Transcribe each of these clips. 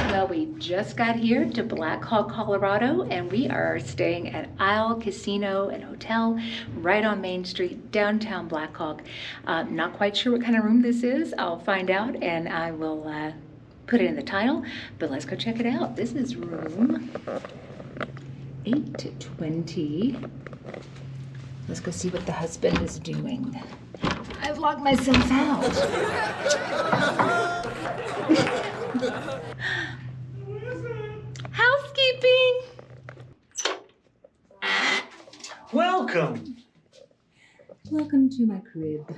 Well, we just got here to Black Hawk, Colorado, and we are staying at Isle Casino and Hotel right on Main Street, downtown Black Hawk. Not quite sure what kind of room this is. I'll find out and I will put it in the title, but let's go check it out. This is room 820. Let's go see what the husband is doing. I've locked myself out. Housekeeping. Welcome. Welcome to my crib.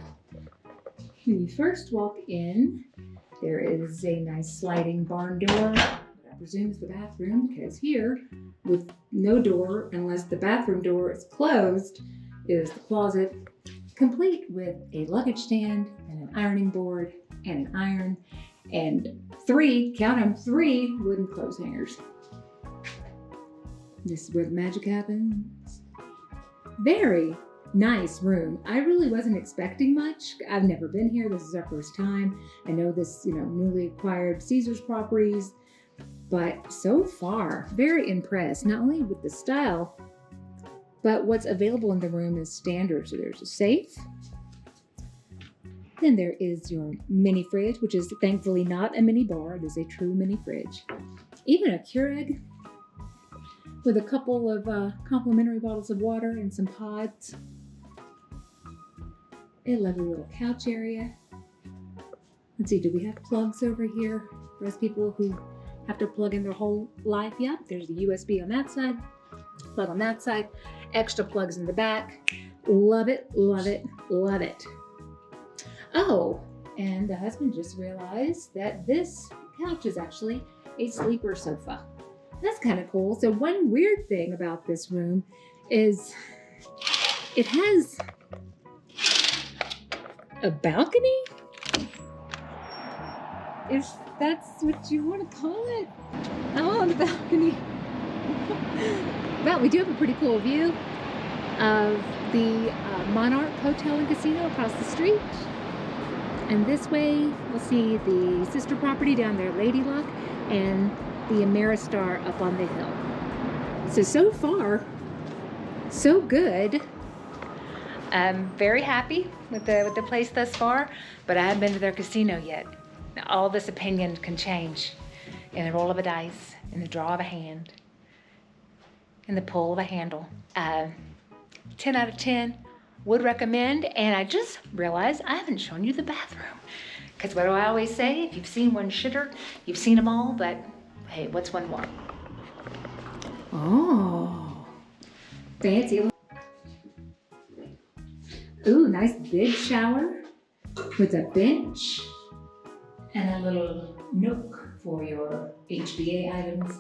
When you first walk in, there is a nice sliding barn door. I presume it's the bathroom, because here, with no door, unless the bathroom door is closed, is the closet, complete with a luggage stand and an ironing board and an iron and three wooden clothes hangers. This is where the magic happens. Very nice room. I really wasn't expecting much. I've never been here. This is our first time. I know this, newly acquired Caesars properties, but so far, very impressed, not only with the style, but what's available in the room is standard. So there's a safe. Then there is your mini fridge, which is thankfully not a mini bar. It is a true mini fridge. Even a Keurig with a couple of complimentary bottles of water and some pods. A lovely little couch area. Let's see, do we have plugs over here for us people who have to plug in their whole life? Yep, there's a USB on that side, plug on that side, extra plugs in the back. Love it, love it, love it. Oh, and the husband just realized that this couch is actually a sleeper sofa. That's kind of cool. So one weird thing about this room is it has a balcony, if that's what you want to call it. Oh, the balcony. Well, we do have a pretty cool view of the Monarch Hotel and Casino across the street. And this way, we'll see the sister property down there, Lady Luck, and the Ameristar up on the hill. So far, so good. I'm very happy with the place thus far, but I haven't been to their casino yet. Now, all this opinion can change in the roll of a dice, in the draw of a hand, in the pull of a handle. 10 out of 10. Would recommend, and I just realized I haven't shown you the bathroom. Because what do I always say? If you've seen one shitter, you've seen them all, but hey, what's one more? Oh, fancy. Ooh, nice big shower with a bench and a little nook for your HBA items.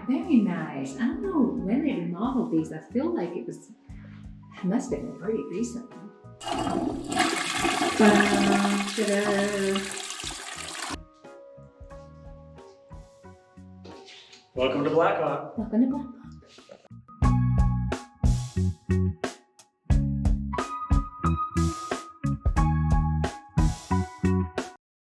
Very nice. I don't know when they remodeled these. I feel like it must have been pretty recent. Welcome to Black Hawk. Welcome to Black Hawk.